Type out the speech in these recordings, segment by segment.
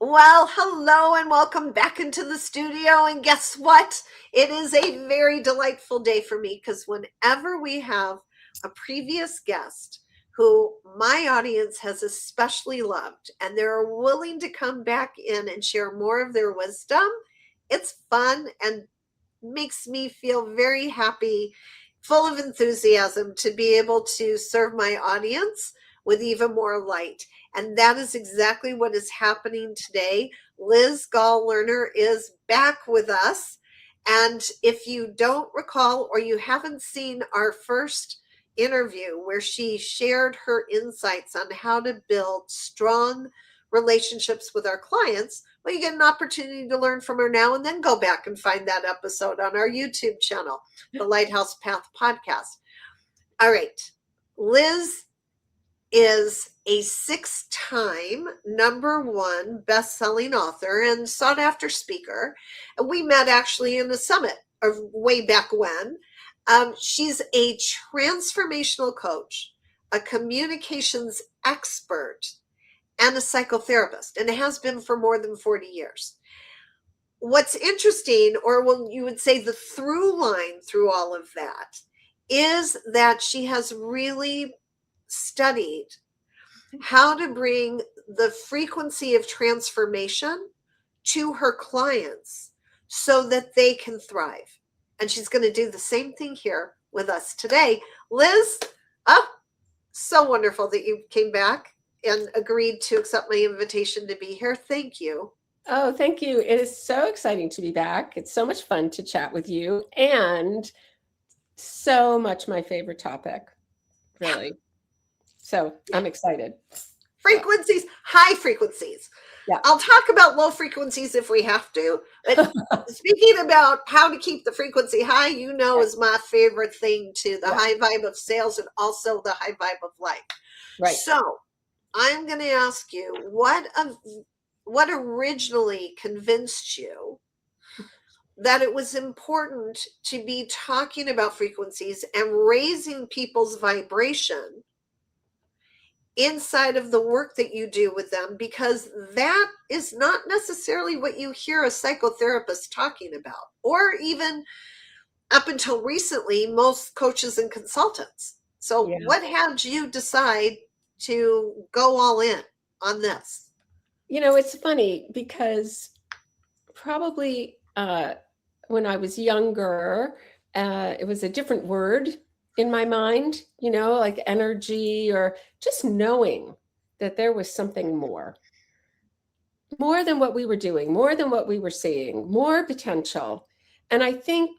Well, hello and welcome back into the studio. And guess what? It is a very delightful day for me because whenever we have a previous guest who my audience has especially loved and they're willing to come back in and share more of their wisdom, it's fun and makes me feel very happy, full of enthusiasm to be able to serve my audience with even more light. And that is exactly what is happening today. Liz Goll Lerner is back with us. And if you don't recall or you haven't seen our first interview where she shared her insights on how to build strong relationships with our clients, well, you get an opportunity to learn from her now and then go back and find that episode on our YouTube channel, the Lighthouse Podcast. All right. Liz is a 6-time #1 best-selling author and sought-after speaker. And we met actually in a summit of way back when. She's a transformational coach, a communications expert, and a psychotherapist, and it has been for more than 40 years. What's interesting, or well, you would say the through line through all of that, is that she has really studied how to bring the frequency of transformation to her clients so that they can thrive. And she's going to do the same thing here with us today. Liz, so wonderful that you came back and agreed to accept my invitation to be here. Thank you. Oh, thank you. It is so exciting to be back. It's so much fun to chat with you and so much my favorite topic, really. So I'm excited. Frequencies, high frequencies. Yeah. I'll talk about low frequencies if we have to. But speaking about how to keep the frequency high, is my favorite thing too. The high vibe of sales and also the high vibe of life. Right. So I'm going to ask you what originally convinced you that it was important to be talking about frequencies and raising people's vibration inside of the work that you do with them, because that is not necessarily what you hear a psychotherapist talking about, or even up until recently, most coaches and consultants. So what had you decide to go all in on this? It's funny because probably when I was younger, it was a different word in my mind, like energy, or just knowing that there was something more than what we were doing, more than what we were seeing, more potential. And I think,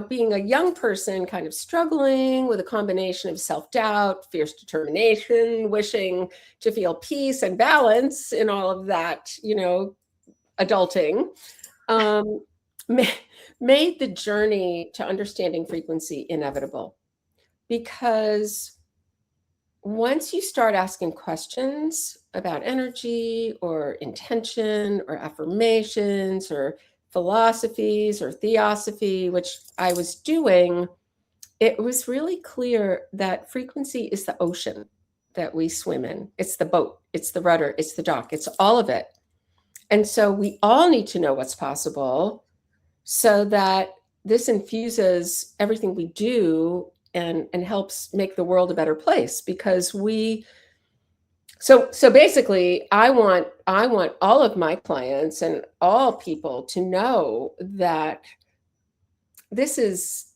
being a young person kind of struggling with a combination of self-doubt, fierce determination, wishing to feel peace and balance in all of that, adulting, made the journey to understanding frequency inevitable. Because once you start asking questions about energy or intention or affirmations or philosophies or theosophy, which I was doing, it was really clear that frequency is the ocean that we swim in. It's the boat, it's the rudder, it's the dock, it's all of it. And so we all need to know what's possible so that this infuses everything we do and helps make the world a better place. Because so basically I want all of my clients and all people to know that this is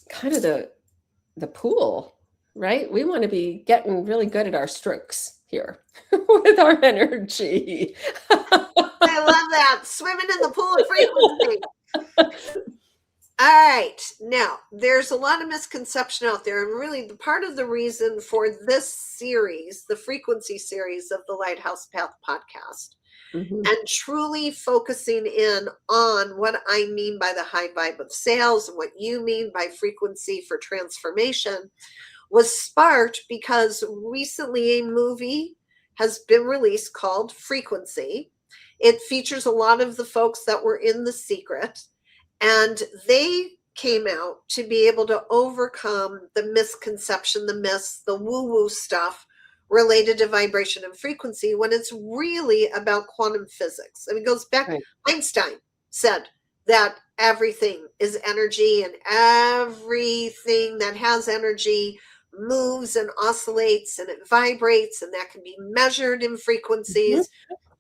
kind of the pool, right? We want to be getting really good at our strokes here with our energy. I love that. Swimming in the pool of frequency. All right. Now, there's a lot of misconception out there. And really, the part of the reason for this series, the frequency series of the Lighthouse Podcast, and truly focusing in on what I mean by the high vibe of sales and what you mean by frequency for transformation, was sparked because recently a movie has been released called Frequency. It features a lot of the folks that were in The Secret, and they came out to be able to overcome the misconception, the myths, the woo-woo stuff related to vibration and frequency when it's really about quantum physics. I mean, it goes back, Right. Einstein said that everything is energy, and everything that has energy moves and oscillates and it vibrates, and that can be measured in frequencies.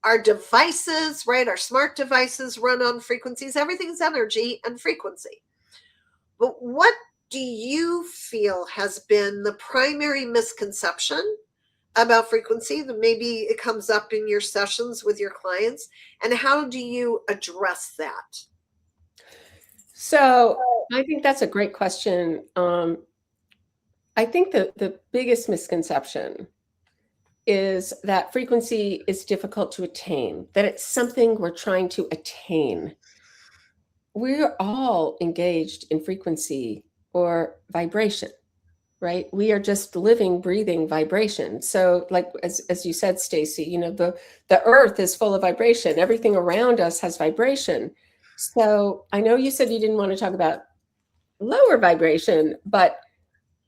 Our devices, right, our smart devices run on frequencies. Everything's energy and frequency. But what do you feel has been the primary misconception about frequency that maybe it comes up in your sessions with your clients, and how do you address that? So I think that's a great question. I think the biggest misconception is that frequency is difficult to attain, that it's something we're trying to attain. We're all engaged in frequency or vibration, right? We are just living, breathing vibration. So like, as you said, Stacy, the earth is full of vibration. Everything around us has vibration. So I know you said you didn't want to talk about lower vibration, but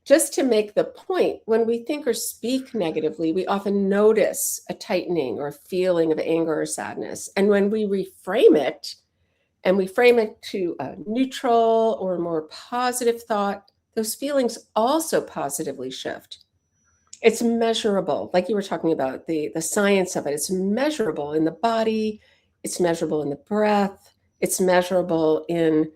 just to make the point, when we think or speak negatively, we often notice a tightening or feeling of anger or sadness. And when we reframe it, and we frame it to a neutral or more positive thought, those feelings also positively shift. It's measurable, like you were talking about, the science of it. It's measurable in the body, it's measurable in the breath, it's measurable in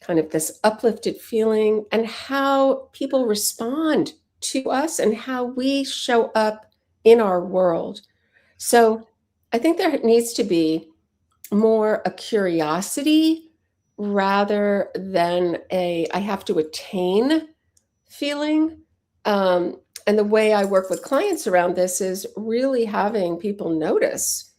kind of this uplifted feeling, and how people respond to us and how we show up in our world. So I think there needs to be more a curiosity rather than a I have to attain feeling. And the way I work with clients around this is really having people notice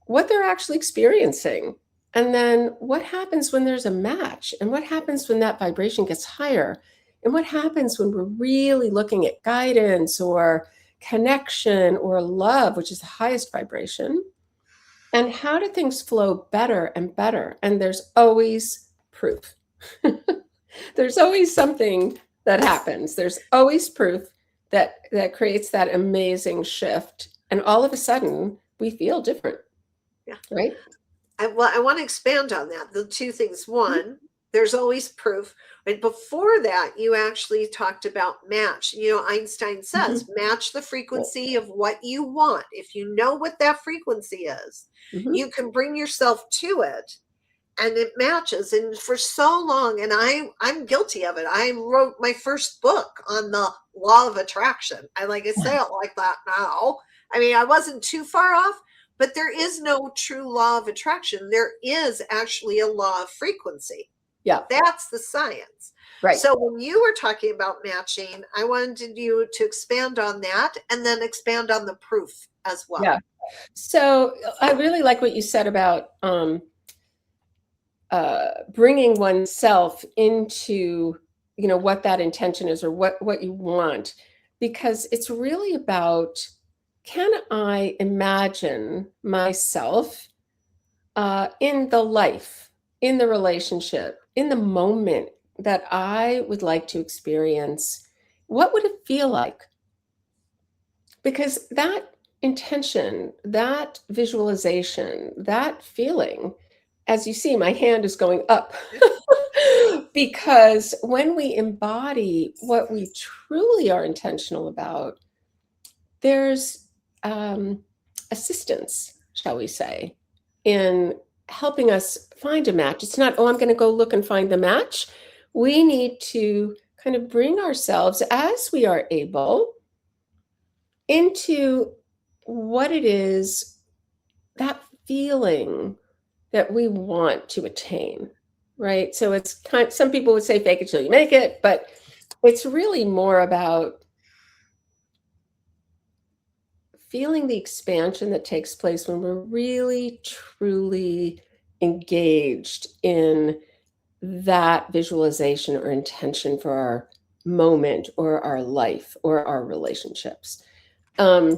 what they're actually experiencing. And then what happens when there's a match? And what happens when that vibration gets higher? And what happens when we're really looking at guidance or connection or love, which is the highest vibration? And how do things flow better and better? And there's always proof. There's always something that happens. There's always proof that creates that amazing shift. And all of a sudden, we feel different. Yeah. Right? I want to expand on that. The two things. One, there's always proof. But before that, you actually talked about match. Einstein says, match the frequency of what you want. If you know what that frequency is, you can bring yourself to it, and it matches. And for so long, and I'm guilty of it. I wrote my first book on the law of attraction. I say it like that now. I mean, I wasn't too far off, but there is no true law of attraction. There is actually a law of frequency. Yeah. That's the science. Right. So when you were talking about matching, I wanted you to expand on that and then expand on the proof as well. Yeah. So I really like what you said about bringing oneself into, what that intention is or what you want, because it's really about, can I imagine myself in the life, in the relationship, in the moment that I would like to experience? What would it feel like? Because that intention, that visualization, that feeling, as you see, my hand is going up. Because when we embody what we truly are intentional about, there's assistance, shall we say, in helping us find a match. It's not, I'm going to go look and find the match. We need to kind of bring ourselves, as we are able, into what it is, that feeling that we want to attain, right? So it's some people would say fake it till you make it, but it's really more about feeling the expansion that takes place when we're really, truly engaged in that visualization or intention for our moment or our life or our relationships. I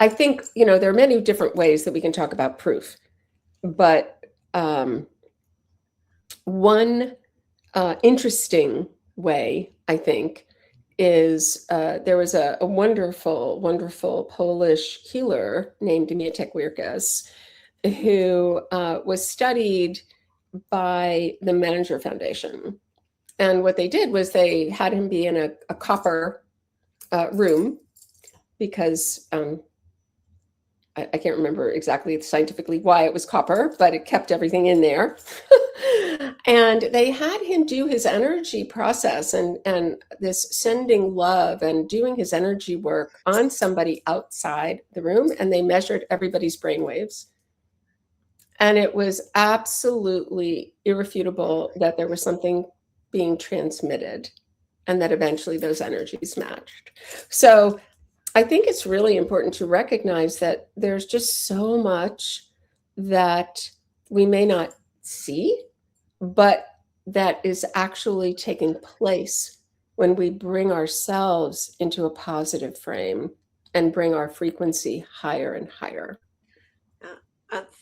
think, there are many different ways that we can talk about proof, but one interesting way, I think, is there was a wonderful, wonderful Polish healer named Mietek Wirkus who was studied by the Manager Foundation. And what they did was they had him be in a copper room because I can't remember exactly scientifically why it was copper, but it kept everything in there. And they had him do his energy process and this sending love and doing his energy work on somebody outside the room. And they measured everybody's brainwaves. And it was absolutely irrefutable that there was something being transmitted and that eventually those energies matched. So I think it's really important to recognize that there's just so much that we may not see, but that is actually taking place when we bring ourselves into a positive frame and bring our frequency higher and higher.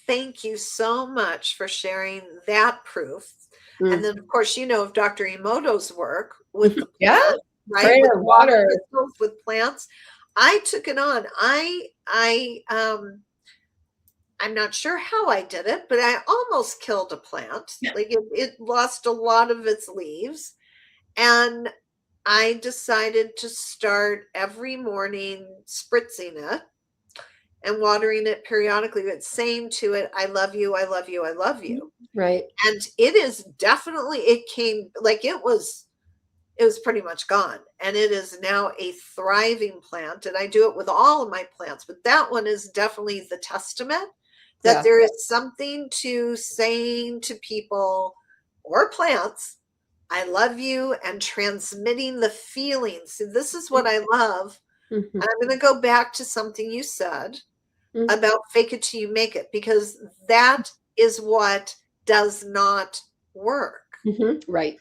Thank you so much for sharing that proof. And then, of course, of Dr. Emoto's work with the plants, right? Prayer, with water, crystals, with plants. I took it on. I'm not sure how I did it, but I almost killed a plant. Like it lost a lot of its leaves. And I decided to start every morning spritzing it and watering it periodically, but saying to it, I love you, I love you, I love you. Right. And it is definitely, it came like it was pretty much gone. And it is now a thriving plant. And I do it with all of my plants, but that one is definitely the testament that there is something to saying to people or plants, I love you, and transmitting the feelings. So this is what I love. And I'm going to go back to something you said about fake it till you make it, because that is what does not work. Right.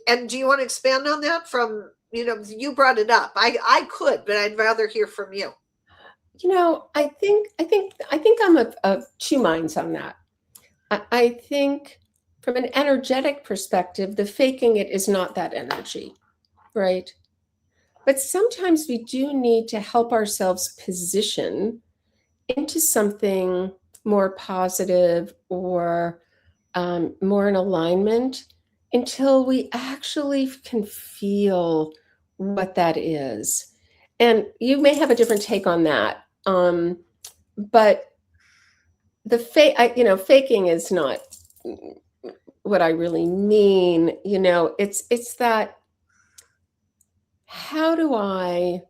And do you want to expand on that from, you brought it up. I could, but I'd rather hear from you. I think I'm of two minds on that. I think from an energetic perspective, the faking it is not that energy, right? But sometimes we do need to help ourselves position into something more positive or more in alignment until we actually can feel what that is. And you may have a different take on that. But the faking is not what I really mean. It's that, how do I,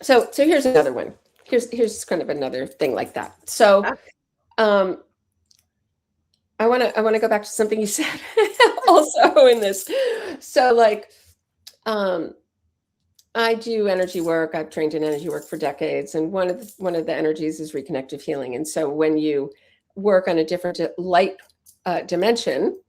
so here's another one. Here's kind of another thing like that. So, I want to go back to something you said also in this. So like, I do energy work. I've trained in energy work for decades. And one of the energies is reconnective healing. And so when you work on a different light dimension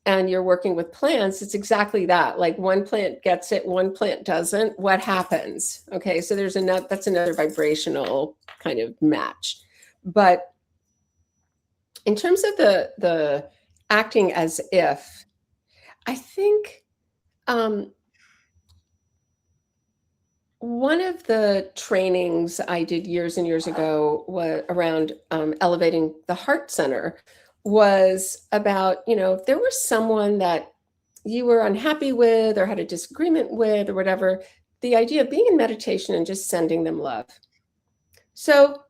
and you're working with plants, it's exactly that. Like one plant gets it, one plant doesn't. What happens? Okay. So that's another vibrational kind of match. But in terms of the acting as if, I think one of the trainings I did years and years ago was around elevating the heart center, was about, if there was someone that you were unhappy with or had a disagreement with or whatever, the idea of being in meditation and just sending them love. So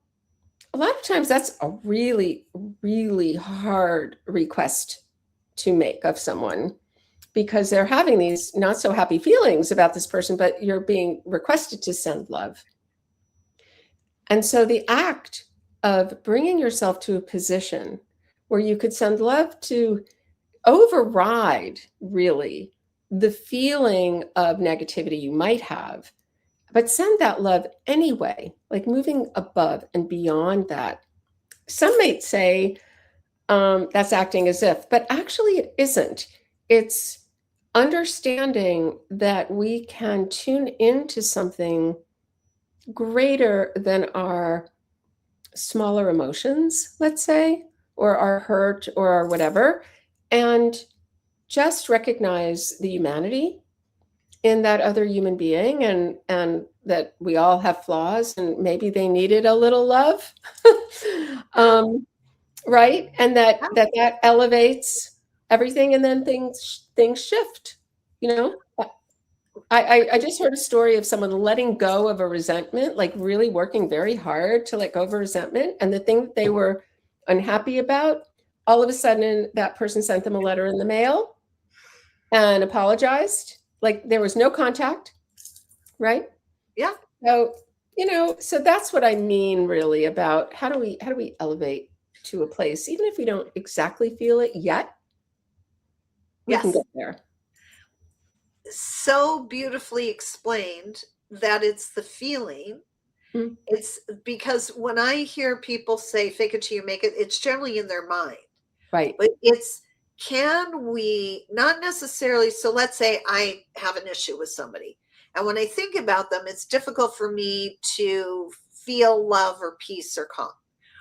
a lot of times that's a really, really hard request to make of someone, because they're having these not so happy feelings about this person, but you're being requested to send love. And so the act of bringing yourself to a position where you could send love to override really the feeling of negativity you might have, but send that love anyway, like moving above and beyond that. Some might say that's acting as if, but actually it isn't. It's understanding that we can tune into something greater than our smaller emotions, let's say, or our hurt or our whatever, and just recognize the humanity in that other human being, and that we all have flaws, and maybe they needed a little love. Right? And that elevates everything, and then things shift, you know? I just heard a story of someone letting go of a resentment, like really working very hard to let go of a resentment. And the thing that they were unhappy about, all of a sudden that person sent them a letter in the mail and apologized. Like there was no contact, right? Yeah. So, so that's what I mean really about how do we elevate to a place, even if we don't exactly feel it yet, we can get there. So beautifully explained that it's the feeling. Mm-hmm. It's because when I hear people say fake it till you make it, it's generally in their mind. Right. But it's, can we not necessarily, so let's say I have an issue with somebody, and when I think about them, it's difficult for me to feel love or peace or calm.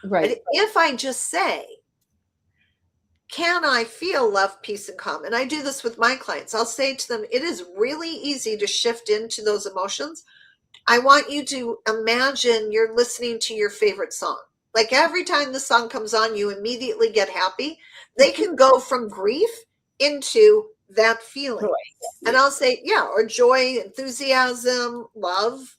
Right. But if I just say, can I feel love, peace, and calm? And I do this with my clients. I'll say to them, it is really easy to shift into those emotions. I want you to imagine you're listening to your favorite song. Like every time the song comes on, you immediately get happy. They can go from grief into that feeling. Right. And I'll say, yeah, or joy, enthusiasm, love.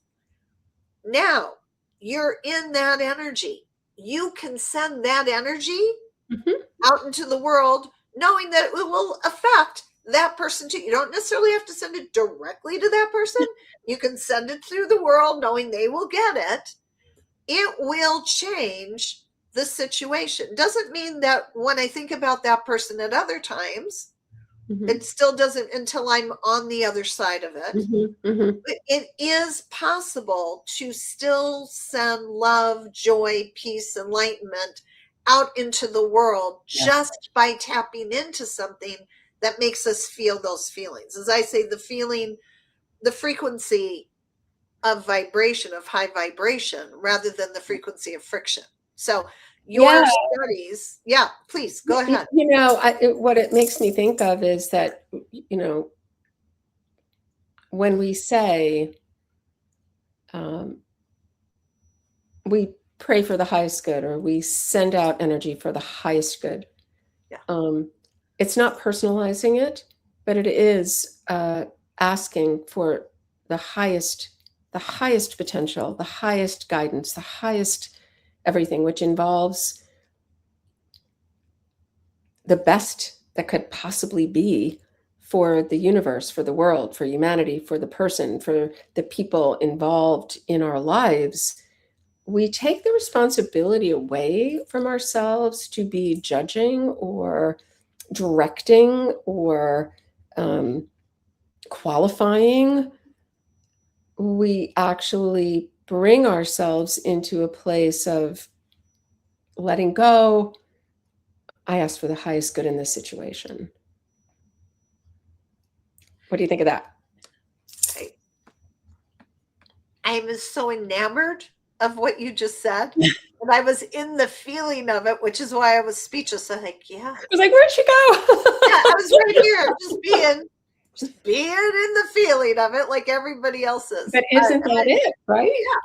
Now you're in that energy. You can send that energy out into the world, knowing that it will affect that person too. You don't necessarily have to send it directly to that person. You can send it through the world, knowing they will get it. It will change the situation. Doesn't mean that when I think about that person at other times, it still doesn't until I'm on the other side of it. But it is possible to still send love, joy, peace, enlightenment out into the world just by tapping into something that makes us feel those feelings. As I say, the feeling, the frequency of vibration, of high vibration, rather than the frequency of friction. So your studies, please go ahead. What it makes me think of is that, when we say we pray for the highest good, or we send out energy for the highest good, it's not personalizing it, but it is asking for the highest potential, the highest guidance, the highest everything, which involves the best that could possibly be for the universe, for the world, for humanity, for the person, for the people involved in our lives. We take the responsibility away from ourselves to be judging or directing or qualifying. We actually bring ourselves into a place of letting go. I ask for the highest good in this situation. What do you think of that? I was so enamored of what you just said. And I was in the feeling of it, which is why I was speechless. I'm like, I was like, where'd she go? I was right here, just being in the feeling of it like everybody else is. But isn't that it, right? Yeah.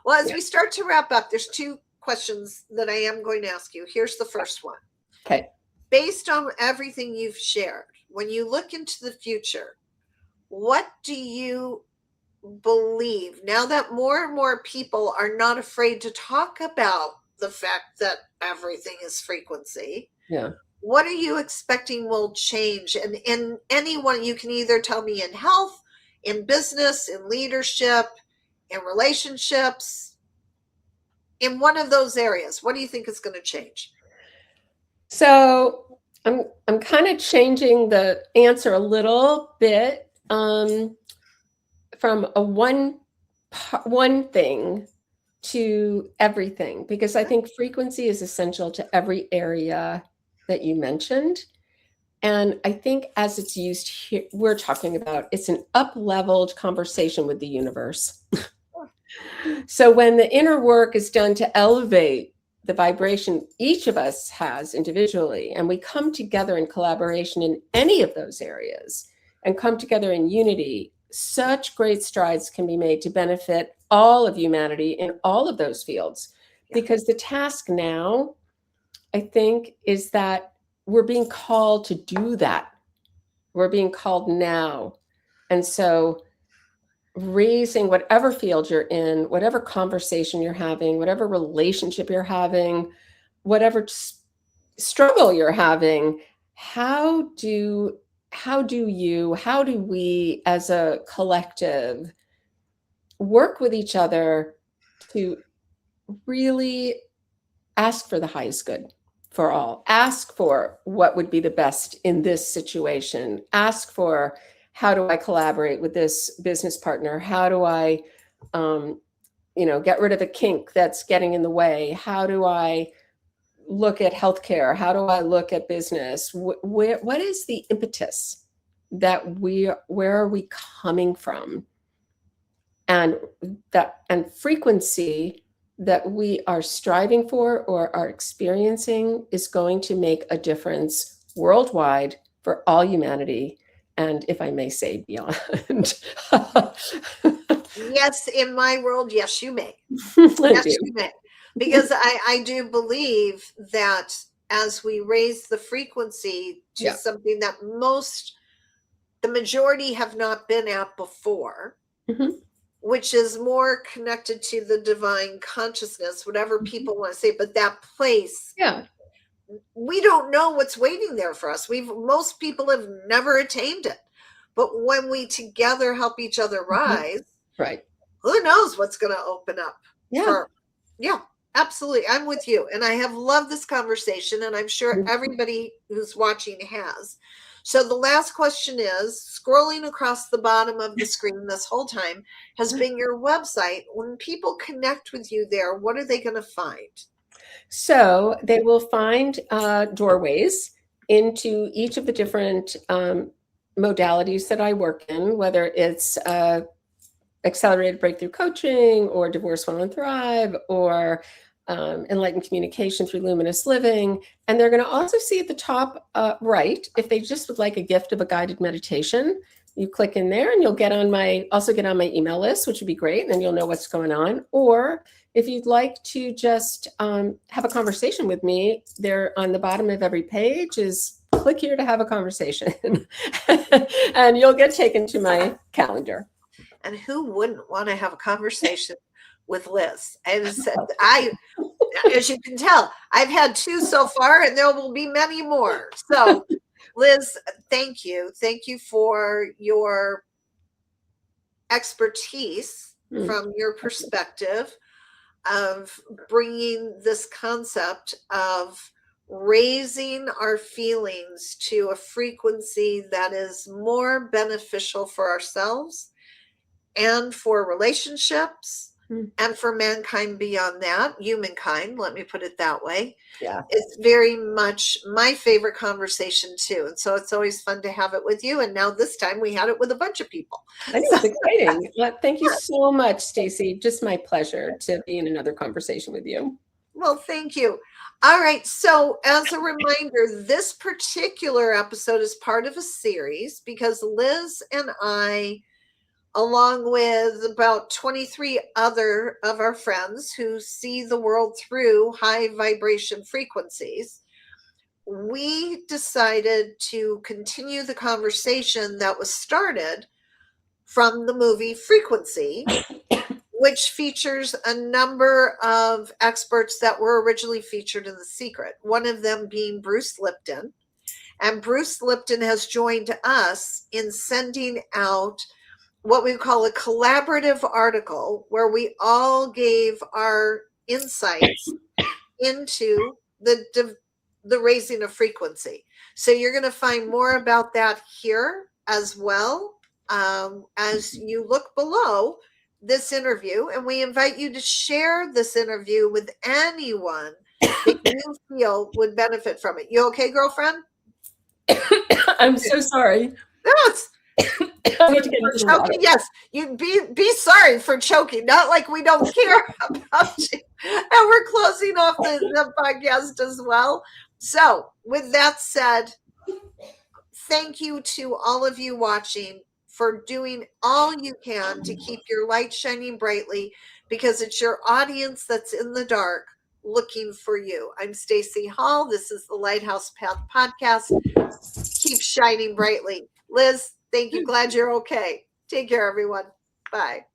Well, as we start to wrap up, there's two questions that I am going to ask you. Here's the first one. Okay. Based on everything you've shared, when you look into the future, what do you believe now that more and more people are not afraid to talk about the fact that everything is frequency? What are you expecting will change? And in anyone, you can either tell me in health, in business, in leadership, in relationships, in one of those areas. What do you think is going to change? So I'm kind of changing the answer a little bit from a one thing to everything, because I think frequency is essential to every area that you mentioned. And I think as it's used here, we're talking about it's an up-leveled conversation with the universe. So when the inner work is done to elevate the vibration each of us has individually, and we come together in collaboration in any of those areas and come together in unity, such great strides can be made to benefit all of humanity in all of those fields. Because the task now, I think, is that we're being called to do that. We're being called now. And so raising whatever field you're in, whatever conversation you're having, whatever relationship you're having, whatever struggle you're having, how do we as a collective work with each other to really ask for the highest good for all, ask for what would be the best in this situation, ask for how do I collaborate with this business partner, how do I get rid of a kink that's getting in the way, how do I look at healthcare, how do I look at business, what is the impetus that where are we coming from, and frequency that we are striving for or are experiencing is going to make a difference worldwide for all humanity, and if I may say, beyond. Yes, in my world, yes, you may. Yes, you may. Because I do believe that as we raise the frequency to something that the majority have not been at before, which is more connected to the divine consciousness, whatever people want to say, but that place, we don't know what's waiting there for us. Most people have never attained it. But when we together help each other rise, right, who knows what's going to open up. Yeah, absolutely. I'm with you. And I have loved this conversation, and I'm sure everybody who's watching has. So the last question is, scrolling across the bottom of the screen this whole time has been your website. When people connect with you there, what are they going to find? So they will find doorways into each of the different modalities that I work in, whether it's accelerated breakthrough coaching or divorce, fall, and thrive, or enlightened communication through luminous living. And they're going to also see at the top right, if they just would like a gift of a guided meditation, you click in there and you'll get on my email list, which would be great. And then you'll know what's going on. Or if you'd like to just have a conversation with me, there on the bottom of every page is click here to have a conversation. And you'll get taken to my calendar. And who wouldn't want to have a conversation with Liz? As you can tell, I've had 2 so far, and there will be many more. So, Liz, thank you. Thank you for your expertise from your perspective of bringing this concept of raising our feelings to a frequency that is more beneficial for ourselves and for relationships and for mankind beyond that, humankind, let me put it that way. It's very much my favorite conversation too. And so it's always fun to have it with you. And now this time we had it with a bunch of people. I think it's exciting. Well, thank you so much, Stacey. Just my pleasure to be in another conversation with you. Well, thank you. All right. So as a reminder, this particular episode is part of a series because Liz and I, along with about 23 other of our friends who see the world through high vibration frequencies, we decided to continue the conversation that was started from the movie Frequency, which features a number of experts that were originally featured in The Secret, one of them being Bruce Lipton. And Bruce Lipton has joined us in sending out what we call a collaborative article where we all gave our insights into the raising of frequency. So you're going to find more about that here as well as you look below this interview. And we invite you to share this interview with anyone that you feel would benefit from it. You okay, girlfriend? I'm so sorry. I need to get into the water. Choking, yes. You be sorry for choking. Not like we don't care about you. And we're closing off the podcast as well. So, with that said, thank you to all of you watching for doing all you can to keep your light shining brightly, because it's your audience that's in the dark looking for you. I'm Stacy Hall. This is the Lighthouse Podcast. Keep shining brightly. Liz, thank you. Glad you're okay. Take care, everyone. Bye.